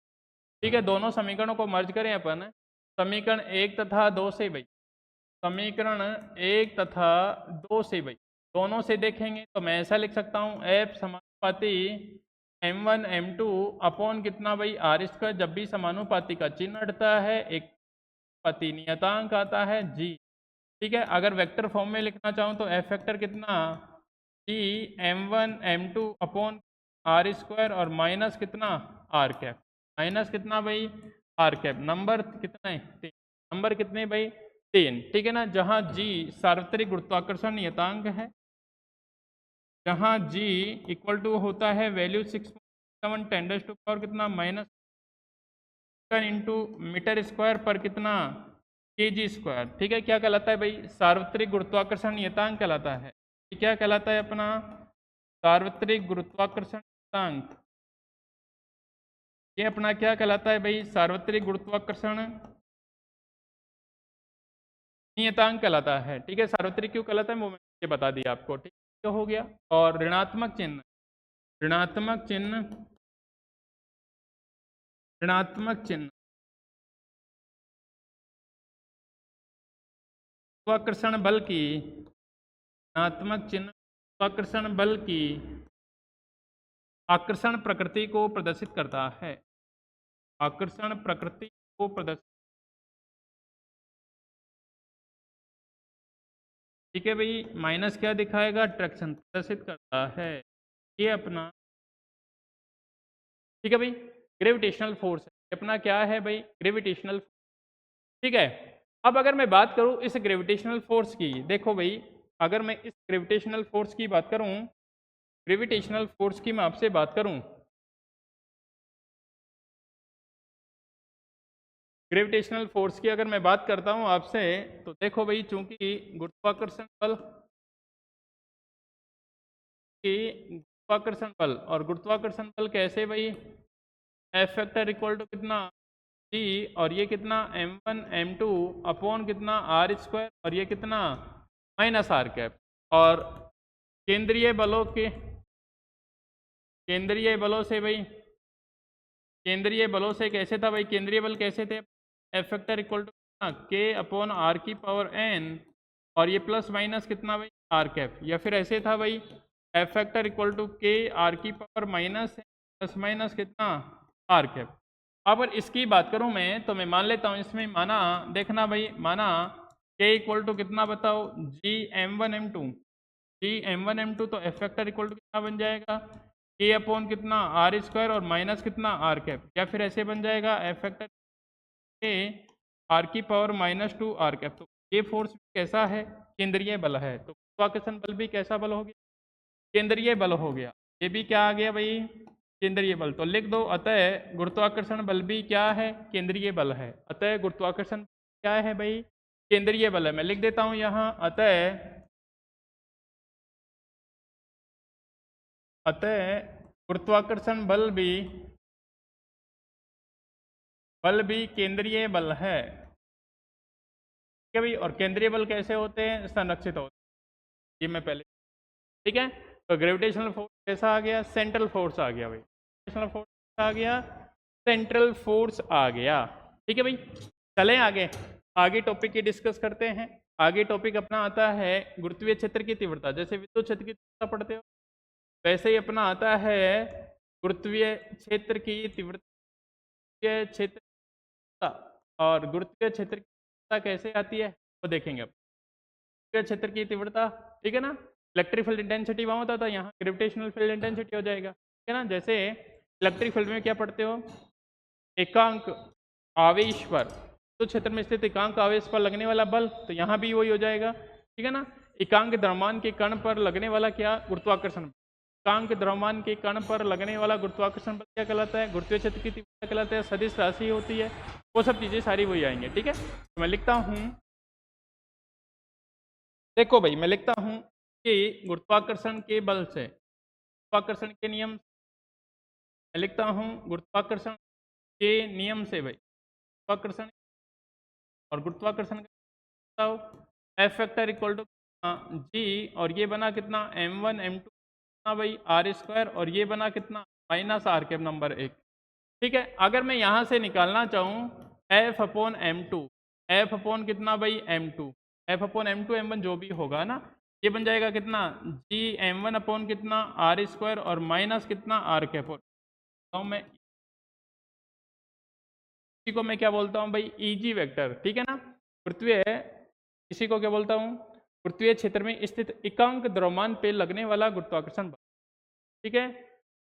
ठीक है, दोनों समीकरणों को मर्ज करें अपन, समीकरण 1 तथा 2 से भाई, समीकरण 1 तथा 2 से भाई दोनों से देखेंगे तो मैं ऐसा लिख सकता हूँ एफ समानुपाती m1 m2 अपॉन कितना भाई आर स्क्वायर, जब भी समानुपाती का चिन्ह हटता है एक पति नियतांक आता है जी। ठीक है, अगर वेक्टर फॉर्म में लिखना चाहूँ तो एफ वेक्टर कितना G m1 m2 upon are square और माइनस कितना आर कैप, माइनस कितना भाई आर कैप, नंबर कितना है 3, नंबर कितने भाई 3। ठीक है ना, जहाँ जी सार्वत्रिक गुरुत्वाकर्षण नियतांक है, जहाँ जी इक्वल टू होता है वैल्यू 6.7 10 टू पावर कितना माइनस इंटू मीटर स्क्वायर पर कितना kg स्क्वायर। ठीक है, क्या कहलाता है भाई सार्वत्रिक गुरुत्वाकर्षण नियतांक कहलाता है। क्या कहलाता है अपना सार्वत्रिक गुरुत्वाकर्षण नियतांक, ये अपना क्या कहलाता है भाई सार्वत्रिक गुरुत्वाकर्षण नियतांक कहलाता है। ठीक है, सार्वत्रिक क्यों कहलाता है वो मैंने बता दिया आपको। ठीक है, हो गया। और ऋणात्मक चिन्ह, ऋणात्मक चिन्ह, ऋणात्मक चिन्ह गुरुत्वाकर्षण बल की, ऋणात्मक चिन्ह गुरुत्वाकर्षण बल की आकर्षण प्रकृति को प्रदर्शित करता है, आकर्षण प्रकृति को प्रदर्शित। ठीक है भाई, माइनस क्या दिखाएगा ट्रैक्शन प्रदर्शित करता है, ये अपना। ठीक है भाई, ग्रेविटेशनल फोर्स है अपना, क्या है भाई ग्रेविटेशनल। ठीक है, अब अगर मैं बात करूं इस ग्रेविटेशनल फोर्स की, देखो भाई अगर मैं इस ग्रेविटेशनल फोर्स की बात करूं, ग्रेविटेशनल फोर्स की मैं आपसे बात करूं, ग्रेविटेशनल फोर्स की अगर मैं बात करता हूं आपसे, तो देखो भाई चूंकि गुरुत्वाकर्षण बल की, गुरुत्वाकर्षण बल और गुरुत्वाकर्षण बल कैसे भाई एफ फैक्टर इक्वल टू कितना जी, और ये कितना m1 m2 अपॉन कितना आर स्क्वायर और ये कितना माइनस आर कैप। और केंद्रीय बलों के, केंद्रीय बलों से भाई, केंद्रीय बलों से कैसे था भाई, केंद्रीय बल कैसे थे एफ फैक्टर इक्वल टू के अपॉन आर की पावर n और ये प्लस माइनस कितना भाई आर कैप, या फिर ऐसे था भाई एफ फैक्टर इक्वल टू के आर की पावर माइनस प्लस माइनस कितना आर कैप। अब अगर इसकी बात करूं मैं तो मैं मान लेता हूं इसमें, माना देखना भाई, माना के इक्वल टू कितना बताओ जी m1 m2, जी m1 m2 तो एफ फैक्टर इक्वल टू कितना बन जाएगा के अपॉन कितना आर स्क्वायर और माइनस कितना आर कैप, या फिर ऐसे बन जाएगा एफ फैक्टर के आर की पावर माइनस 2 आर कैप। तो ये फोर्स कैसा है केंद्रीय बल है, तो गुरुत्वाकर्षण बल भी कैसा बल हो गया केंद्रीय बल हो गया। ये भी क्या आ गया भाई केंद्रीय बल, तो लिख दो अतः गुरुत्वाकर्षण बल भी क्या है केंद्रीय बल है, अतः गुरुत्वाकर्षण क्या है भाई केंद्रीय बल है। मैं लिख देता हूं यहाँ अतः गुरुत्वाकर्षण बल भी केंद्रीय बल है। ठीक है भाई, और केंद्रीय बल कैसे होते हैं संरक्षित होते हैं, ये मैं पहले। ठीक है, तो ग्रेविटेशनल फोर्स कैसा आ गया सेंट्रल फोर्स आ गया भाई, ग्रेविटेशनल फोर्स आ गया सेंट्रल फोर्स आ गया। ठीक है भाई, चलें आगे, आगे टॉपिक की डिस्कस करते हैं। आगे टॉपिक अपना आता है गुरुत्वीय क्षेत्र की तीव्रता, जैसे विद्युत क्षेत्र की तीव्रता पढ़ते हो वैसे ही अपना आता है गुरुत्वीय क्षेत्र की तीव्रता, क्षेत्र और गुरुत्वीय क्षेत्र की तीव्रता कैसे आती है वो देखेंगे अब। गुरुत्वीय क्षेत्र की तीव्रता, ठीक है ना, इलेक्ट्रिक फील्ड इंटेंसिटी वहाँ होता था, यहाँ ग्रेविटेशनल फील्ड इंटेंसिटी हो जाएगा। ठीक है ना, जैसे इलेक्ट्रिक फील्ड में क्या पढ़ते हो एकांक आवेश पर, तो क्षेत्र में स्थित एकांक आवेश पर लगने वाला बल, तो यहाँ भी वही हो जाएगा। ठीक है ना, एकांक द्रव्यमान के कण पर लगने वाला क्या गुरुत्वाकर्षण, एकांक द्रव्यमान के कण पर लगने वाला गुरुत्वाकर्षण बल क्या कहलाता है गुरुत्वीय क्षेत्र की तीव्रता कहलाता है, सदिश राशि होती है, वो सब चीजें सारी वही आएंगे। ठीक है, तो मैं लिखता हूँ, देखो भाई मैं लिखता हूँ कि गुरुत्वाकर्षण के बल से, गुरुत्वाकर्षण के नियम, मैं लिखता हूँ गुरुत्वाकर्षण के नियम से भाई, गुरुत्वाकर्षण और गुरुत्वाकर्षण का बताओ एफ वेक्टर इक्वल टू जी, और ये बना कितना m1 m2 कितना भाई आर स्क्वायर, और ये बना कितना माइनस आर कैप नंबर 1। ठीक है, अगर मैं यहाँ से निकालना चाहूँ F upon m2, F upon कितना भाई m2, F upon m2 m1 जो भी होगा ना, ये बन जाएगा कितना जी m1 अपॉन कितना आर स्क्वायर और माइनस कितना आर कैप। तो मैं इसी को मैं क्या बोलता हूँ भाई ईजी वेक्टर। ठीक है ना, पृथ्वी इसी को क्या बोलता हूँ पृथ्वी क्षेत्र में स्थित एकांक द्रव्यमान पे लगने वाला गुरुत्वाकर्षण बल। ठीक है,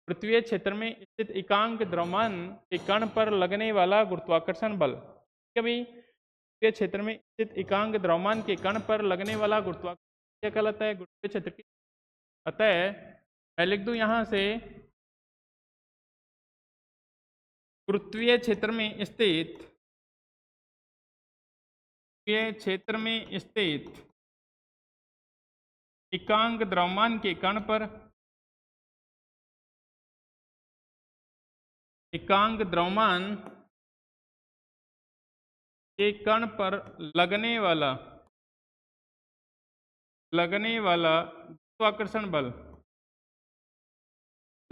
पृथ्वी क्षेत्र में स्थित एकांक द्रव्यमान के कण पर लगने वाला गुरुत्वाकर्षण बल। ठीक है भाई, पृथ्वी क्षेत्र में स्थित एकांक द्रव्यमान के कण पर लगने वाला गुरुत्वाकर्षण क्या कहलाता है गुरुत्वीय क्षेत्र की। अतः मैं लिख दूं यहां से गुरुत्वीय क्षेत्र में स्थित क्षेत्र में स्थित एकांक द्रव्यमान के कण पर एकांक द्रव्यमान के कण पर लगने वाला गुरुत्वाकर्षण बल,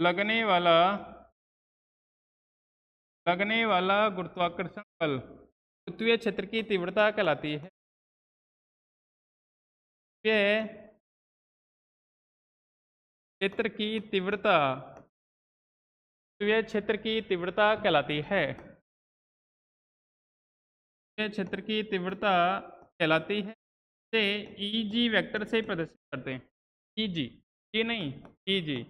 लगने वाला गुरुत्वाकर्षण बल गुरुत्वीय क्षेत्र की तीव्रता कहलाती है। यह क्षेत्र की तीव्रता गुरुत्वीय क्षेत्र की तीव्रता कहलाती है। क्षेत्र की तीव्रता कहलाती है, से ईजी वेक्टर से प्रदर्शित करते हैं। ईजी, ये नहीं ईजी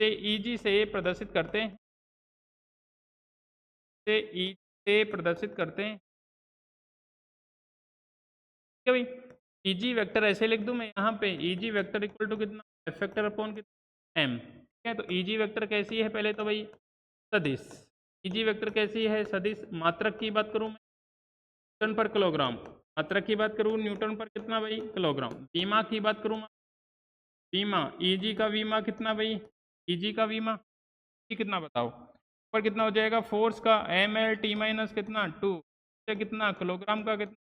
से ईजी से प्रदर्शित करते हैं, से ई से प्रदर्शित करते हैं। क्या भाई ईजी वेक्टर ऐसे लिख दूं मैं यहाँ पे ईजी वेक्टर इक्वल टू कितना एफ वेक्टर अपॉन कितना एम। ठीक है, तो ईजी वेक्टर कैसी है पहले तो भाई सदिश। ईजी वेक्टर कैसी है सदिश, मात्रक की बात करूं मैं न्यूटन पर किलोग्राम, मात्रक की बात करूं न्यूटन पर कितना भाई किलोग्राम, बीमा की बात करूं बीमा ईजी का बीमा कितना भाई ईजी का बीमा कितना बताओ पर कितना हो जाएगा फोर्स का एम एल टी माइनस कितना 2 कितना किलोग्राम का कितना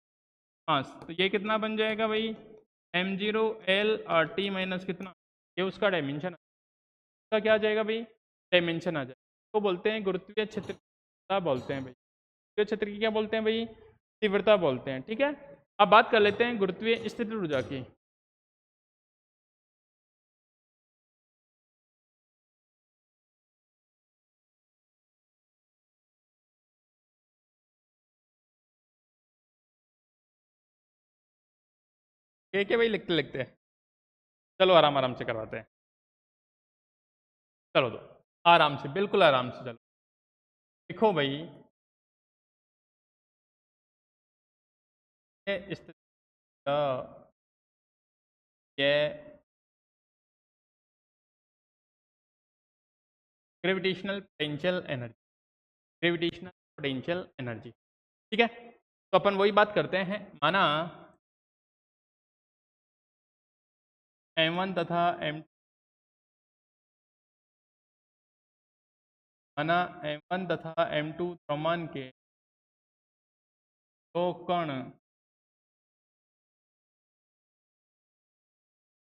मास, तो ये कितना बन जाएगा भाई m0 l और t माइनस कितना, ये उसका डायमेंशन का क्या आ जाएगा भाई डायमेंशन आ जाएगा। तो बोलते हैं गुरुत्वीय क्षेत्र बोलते हैं भाई, गुरुत्वीय क्षेत्र की क्या बोलते हैं भाई तीव्रता बोलते हैं। ठीक है, अब बात कर लेते हैं गुरुत्वीय स्थिर ऊर्जा की। क्या भाई लिखते लिखते चलो आराम आराम से करवाते हैं, चलो दो आराम से बिल्कुल आराम से चलो लिखो भाई स्थिति ये gravitational potential energy, gravitational potential energy. ठीक है, तो अपन वही बात करते हैं, माना m1 तथा m2, माना m1 तथा m2 द्रव्यमान के दो कण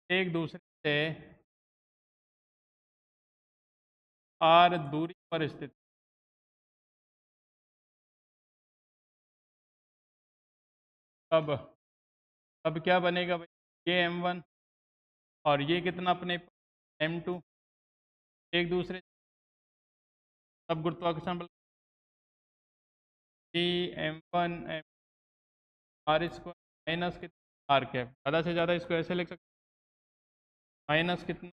एक दूसरे से r दूरी पर स्थित, अब क्या बनेगा भाई ये m1 और ये कितना अपने m2 एक दूसरे, तब गुरुत्वाकर्षण बल m1 r स्क्वायर माइनस कितना r कैप, ज़्यादा से ज़्यादा इसको ऐसे लिख सकते माइनस कितना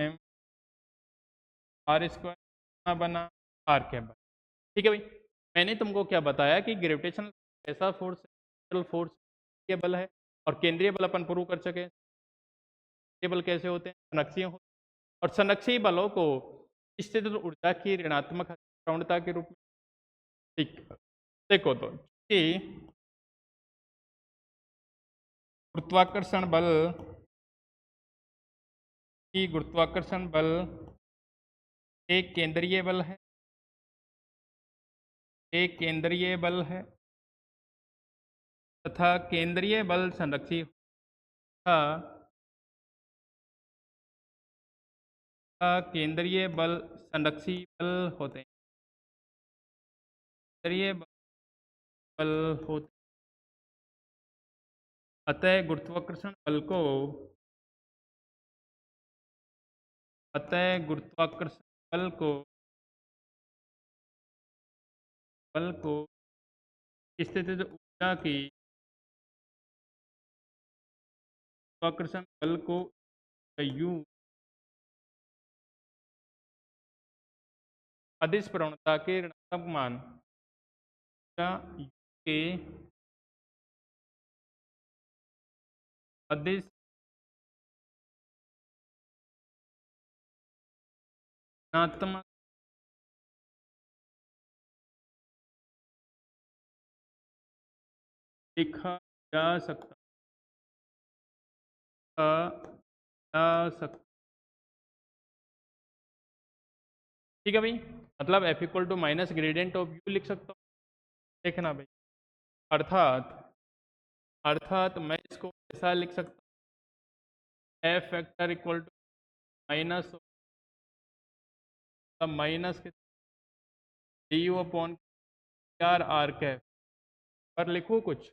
m r स्क्वायर कितना बना r कैप। ठीक है भाई, मैंने तुमको क्या बताया कि ग्रेविटेशनल ऐसा फोर्स फोर्स के बल है, और केंद्रीय बल अपन प्रूव कर सके ये बल कैसे होते हैं संरक्षीय होते हैं, और संरक्षीय बलों को स्थिर ऊर्जा की ऋणात्मक प्रवणता के रूप में ठीक देखो तो कि गुरुत्वाकर्षण बल एक केंद्रीय बल है, एक केंद्रीय बल है तथा केंद्रीय बल संरक्षी तथा केंद्रीय बल संरक्षी बल होते हैं। केंद्रीय बल होते, अतः गुरुत्वाकर्षण बल को स्थितिज ऊर्जा की गुरुत्वाकर्षण बल को यू अदिश प्रवणता के ऋणात्मक मान के अदिश ऋणात्मक लिखा जा सकता ठीक है भाई। मतलब F equal to minus gradient of U लिख सकता हूँ। देखना भाई, अर्थात मैं इसको ऐसा लिख सकता हूँ, F factor equal to minus D U upon R R cap. पर लिखूँ कुछ,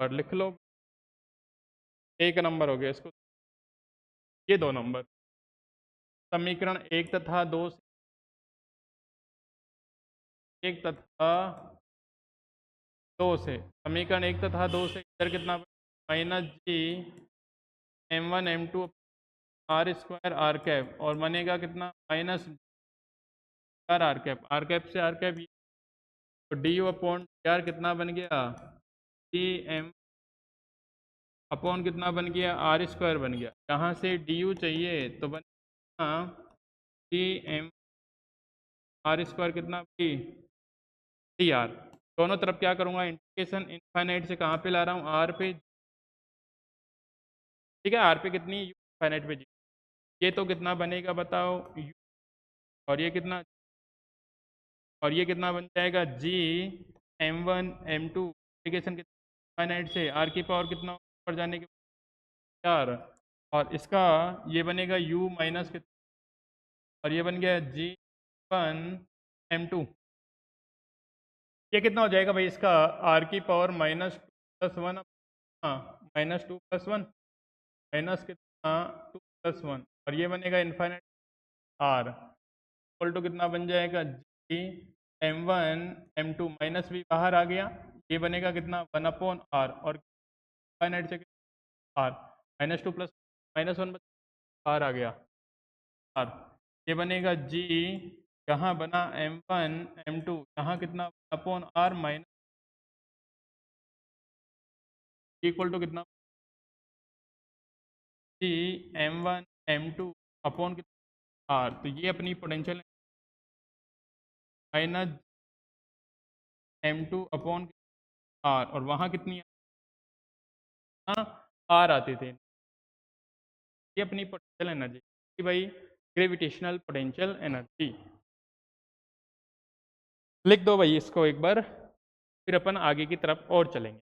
पर लिख लो। एक नंबर हो गया इसको, ये 2 नंबर समीकरण 1 तथा 2 से, 1 तथा 2 से, समीकरण 1 तथा 2 से इधर कितना minus G M1 M2 R square R cap, और बनेगा कितना माइनस आर कैप से आर कैप, तो डी यू अपॉन आर कितना बन गया, डी एम अपॉन कितना बन गया, आर स्क्वायर बन गया। यहाँ से डी यू चाहिए तो बन डी एम आर स्क्वायर कितना डी आर। दोनों तरफ क्या करूँगा, इंटीग्रेशन इनफाइनाइट से कहाँ पे ला रहा हूँ, आर पे। ठीक है, आर पे कितनी, यू इनफाइनाइट पे जी। ये तो कितना बनेगा बताओ यू, और ये कितना, और ये कितना बन जाएगा जी M1 M2 इंटीग्रेशन कितना इनफाइनाइट से आर की पावर कितना ऊपर जाने के आर, और इसका ये बनेगा u माइनस कितना, और ये बन गया G1 M2। ये कितना हो जाएगा भाई, इसका r की पावर -2+1, हाँ -2+1 माइनस कितना 2+1, और ये बनेगा इनफाइनाइट r इक्वल टू कितना बन जाएगा G M1 M2, माइनस भी बाहर आ गया, ये बनेगा कितना 1/r, और इनफाइनाइट से r -2+-1 r आ गया r, ये बनेगा g, यहाँ बना M1 M2, यहाँ कितना upon r minus equal to कितना g M1 M2 अपॉन कितना r। तो ये अपनी potential minus M2 upon r, और वहाँ कितनी r आते थे। ये अपनी पोटेंशियल एनर्जी कि भाई ग्रेविटेशनल पोटेंशियल एनर्जी। लिख दो भाई इसको एक बार, फिर अपन आगे की तरफ और चलेंगे।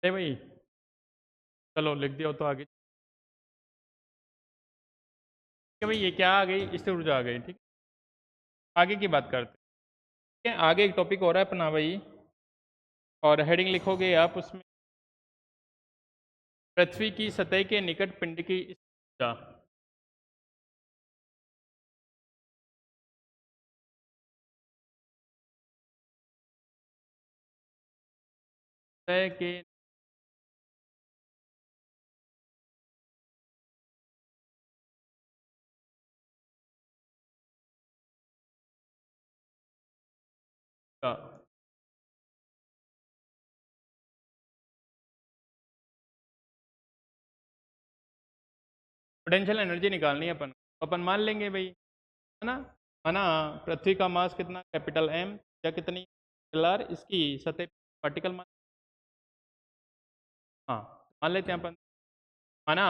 भाई चलो लिख दिया हो तो आगे। ठीक है भाई, ये क्या आ गई, स्थिर ऊर्जा आ गई। ठीक, आगे की बात करते हैं। ठीक है, आगे एक टॉपिक हो रहा है अपना भाई, और हेडिंग लिखोगे आप उसमें पृथ्वी की सतह के निकट पिंड की ऊर्जा। सतह के ऊर्जा। पोटेंशियल एनर्जी निकालनी है अपन को। अपन मान लेंगे भाई, है ना, माना पृथ्वी का मास कितना, कैपिटल एम, या कितनी आर, इसकी सतह पार्टिकल मास, हाँ मान लेते हैं अपन। माना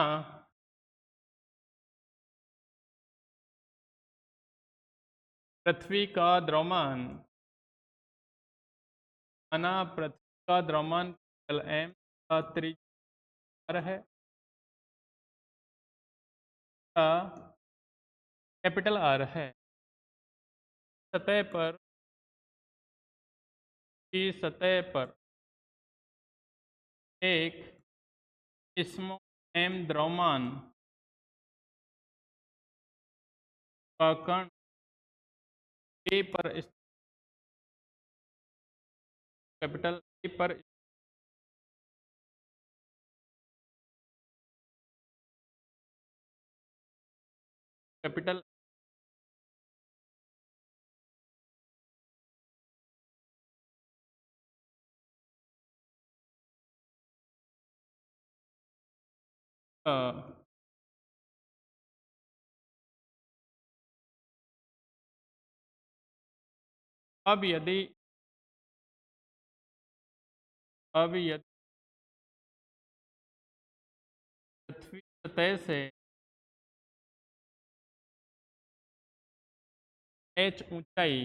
पृथ्वी का द्रव्यमान, माना पृथ्वी का द्रव्यमान कैपिटल एम का त्रिज्या है, का कैपिटल आर है। सतह पर, की सतह पर एक स्मॉल एम द्रव्यमान का कण ए पर कैपिटल ए पर कैपिटल अब यदि पृथ्वी सतह से एच ऊंचाई,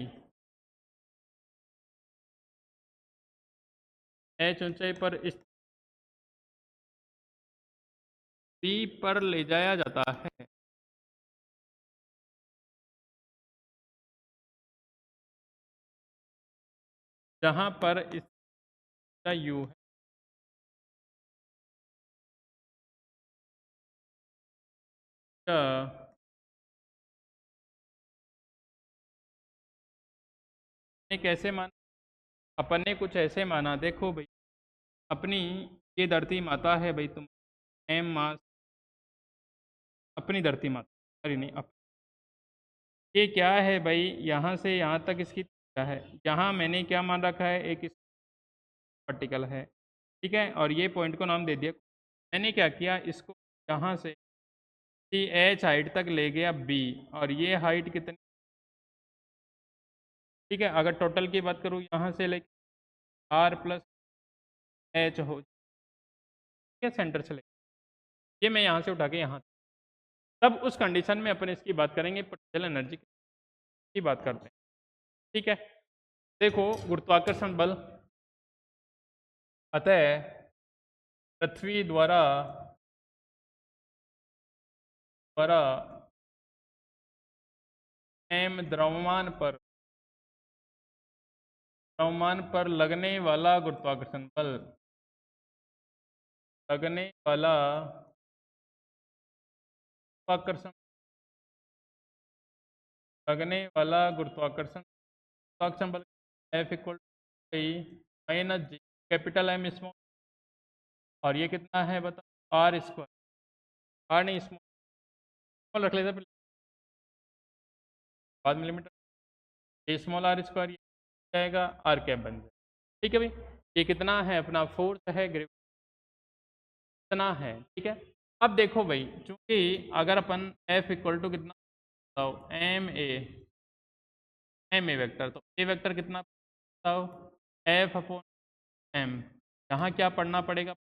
एच ऊंचाई पर इस बी पर ले जाया जाता है, जहां पर इसका यू है, ने कैसे माना, अपन ने कुछ ऐसे माना, देखो भाई अपनी ये धरती माता है भाई, तुम एम मास, अपनी धरती माता, अरे नहीं ये क्या है भाई, यहाँ से यहाँ तक इसकी क्या है, यहाँ मैंने क्या मान रखा है, एक पार्टिकल है, ठीक है, और ये पॉइंट को नाम दे दिया। मैंने क्या किया, इसको यहाँ से एच हाइट तक ले गया बी, और ये हाइट कितनी, ठीक है, अगर टोटल की बात करूँ यहाँ से लेके आर प्लस एच हो, ठीक है, सेंटर से लेके ये मैं यहाँ से उठा के यहाँ, तब उस कंडीशन में अपन इसकी बात करेंगे, पोटेंशियल एनर्जी की बात करते हैं, ठीक है। देखो गुरुत्वाकर्षण बल, अतः पृथ्वी द्वारा एम द्रव्यमान लगने वाला गुरुत्वाकर्षण बल, लगने वाला गुरुत्वाकर्षण, लगने वाला गुरुत्वाकर्षण बल F equal to minus G capital M small, और ये कितना है बता, आर स्क्वायर, आर नहीं स्मॉल रख लेते बाद millimetre, A small are square ये जाएगा, आर कैप बन जाएगा, ठीक है भाई। ये कितना है अपना फोर्स है, ग्रेविटी कितना है, ठीक है। अब देखो भाई, चूंकि अगर अपन F इक्वल टू कितना बताओ, एम ए वेक्टर, तो ए वेक्टर कितना बताओ, एफ अपॉन एम, यहाँ क्या पढ़ना पड़ेगा,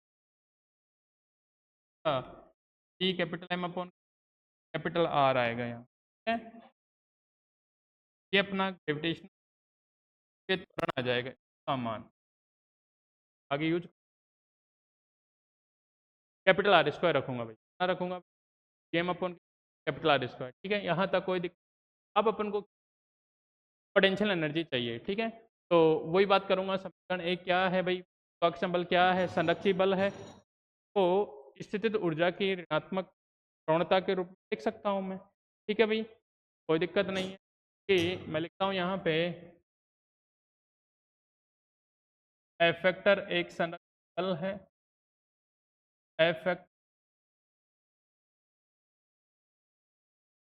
C capital M upon capital R आएगा यहाँ, ठीक है। ये अपना ग्रेविटेशन के त्वरण आ जाएगा, इसका मान आगे यूज कैपिटल आर स्क्वायर रखूंगा भाई, क्या रखूंगा, M upon capital R square, ठीक है, यहाँ तक कोई दिक्कत। अब अपन को पोटेंशियल एनर्जी चाहिए, ठीक है, तो वही बात करूंगा। समीकरण एक क्या है भाई, गुरुत्वाकर्षण बल क्या है, संरक्षी बल है, तो स्थितिज ऊर्जा की ऋणात्मक प्रवणता के रूप में लिख सकता हूँ मैं। ठीक है भाई, कोई दिक्कत नहीं है कि मैं लिखता हूँ यहाँ पे एफ वेक्टर एक संरक्षण बल है, एफ वेक्टर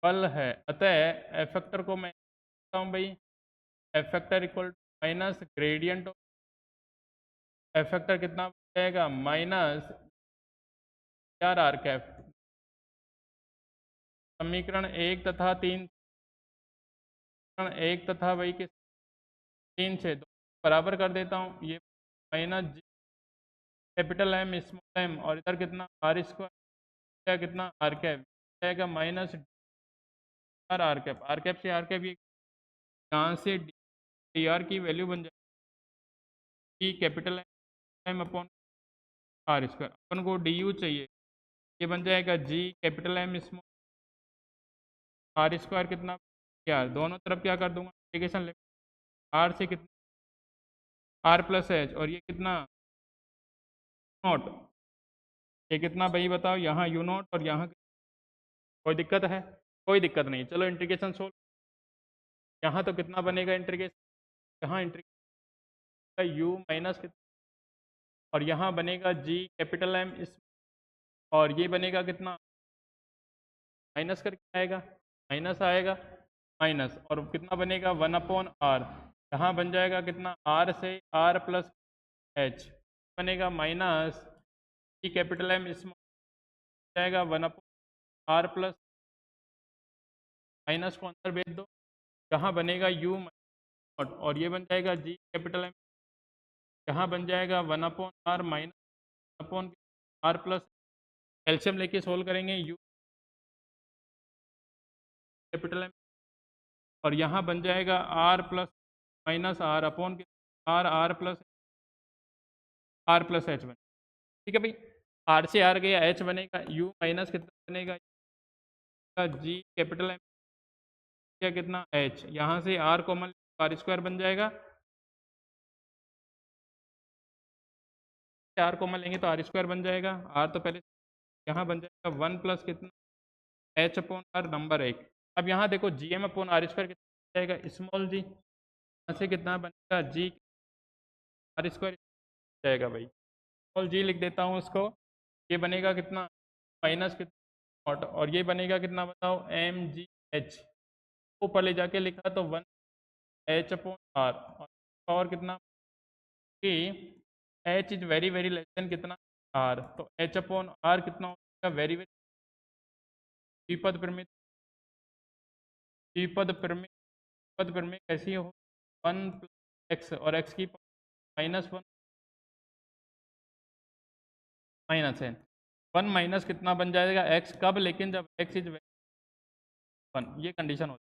बल है, अतः एफ वेक्टर को मैं लिखता हूँ भाई F vector equal to minus gradient of F vector कितना बन जाएगा माइनस 4r कैप। समीकरण 1 तथा 3, समीकरण 1 तथा भाई किस 3 से 2 बराबर कर देता हूँ, ये minus G capital M small m और इधर कितना आर स्क्वायर कितना आर कैप जाएगा minus are cap, r cap से आर कैप, ये यहाँ से डी आर की वैल्यू बन जाएगी capital M upon are square. अपन को डी यू चाहिए, ये बन जाएगा G capital M small are square कितना यार, दोनों तरफ क्या कर दूंगा इंटीग्रेशन लिमिट, आर से कितना आर प्लस एच और ये कितना नॉट, ये कितना भाई बताओ यहाँ यू नॉट और यहाँ कोई दिक्कत है? कोई दिक्कत नहीं, चलो इंटीग्रेशन सोल्व। यहाँ तो कितना बनेगा इंटीग्रेशन, यहाँ इंटीग्रेशन यू माइनस कितना और यहाँ बनेगा जी कैपिटल एम इस और ये बनेगा कितना माइनस करके आएगा, माइनस आएगा माइनस और कितना बनेगा 1/r, यहाँ बन जाएगा कितना r से r प्लस एच बनेगा माइनस जी कैपिटल एम इसमें जाएगा 1/r प्लस माइनस को अंदर भेज दो, यहाँ बनेगा u नॉट और ये बन जाएगा जी कैपिटल एम, यहाँ बन जाएगा 1/r minus upon r plus calcium लेके सोल्व करेंगे u कैपिटल एम और यहाँ बन जाएगा r plus minus R upon R plus H बने। ठीक है भाई, आर से आर गया एच बनेगा, u माइनस कितना बनेगा जी कैपिटल एम क्या कितना एच, यहाँ से आर कॉमन आर स्क्वायर बन जाएगा, आर कॉमन लेंगे तो आर स्क्वायर बन जाएगा, आर तो पहले यहाँ बन जाएगा 1 प्लस कितना एच अपॉन आर नंबर 1। अब यहाँ देखो G M upon are square कितना जाएगा स्मॉल जी, यहाँ से कितना बनेगा जी आर स्क्वायर जाएगा भाई, स्मॉल जी लिख देता हूँ उसको, ये बनेगा कितना माइनस कितना नॉट और ये बनेगा कितना बताओ एम जी एच, ऊपर ले जाके लिखा तो 1 एच अपॉन आर और कितना कि H is very very less than कितना आर, तो एच अपॉन आर कितना होगा वेरी वेरी द्विपद प्रमेय, द्विपद प्रमेय, द्विपद प्रमेय कैसी हो 1 प्लस एक्स और एक्स की -1 माइनस है 1 माइनस कितना बन जाएगा एक्स, कब लेकिन जब एक्स इज 1, ये कंडीशन होती है।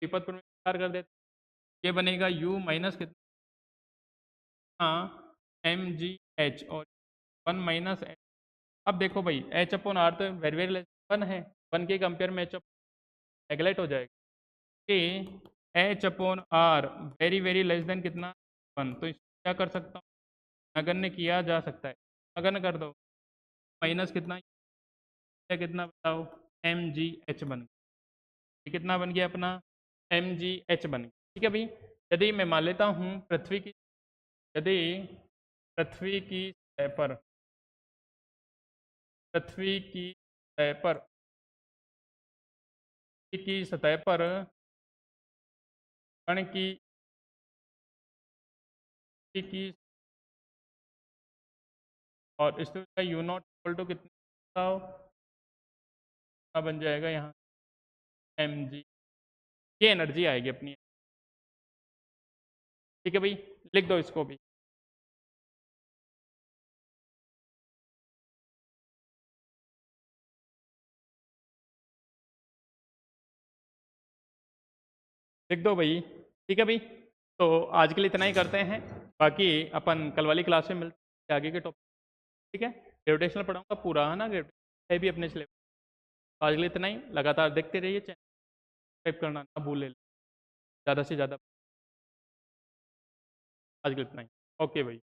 द्विपद प्रमेय कर देते, ये बनेगा u माइनस कितना एम जी एच और 1 माइनस एच। अब देखो भाई एच अपॉन आर तो वेरी वेरी लेस 1 है, 1 के कंपेयर में एच नेगलेक्ट हो जाएगा कि H upon R very very less than कितना 1, तो क्या कर सकता हूँ नगण्य किया जा सकता है, नगण्य कर दो माइनस कितना कितना बताओ एम जी एच बन गया, ये कितना बन गया अपना एम जी एच बन गया। ठीक है भाई, यदि मैं मान लेता हूँ पृथ्वी की, यदि पृथ्वी की सतह पर, पृथ्वी की सतह पर, की सतह पर कण की और इसका यू नॉट इक्वल टू कितना बन जाएगा यहाँ एम जी, ये एनर्जी आएगी अपनी। ठीक है भाई, लिख दो इसको भी, लिख दो भाई। ठीक है भाई, तो आज के लिए इतना ही करते हैं, बाकी अपन कल वाली क्लास में मिलते हैं आगे के टॉपिक। ठीक है, ग्रेविटेशनल पढ़ाऊंगा पूरा है ना, ग्रेविटेशन है भी अपने सिलेबस। आज के लिए इतना ही, लगातार देखते रहिए, चैनल सब्सक्राइब करना ना भूलें, ज़्यादा से ज़्यादा। आज के लिए इतना ही, ओके भाई।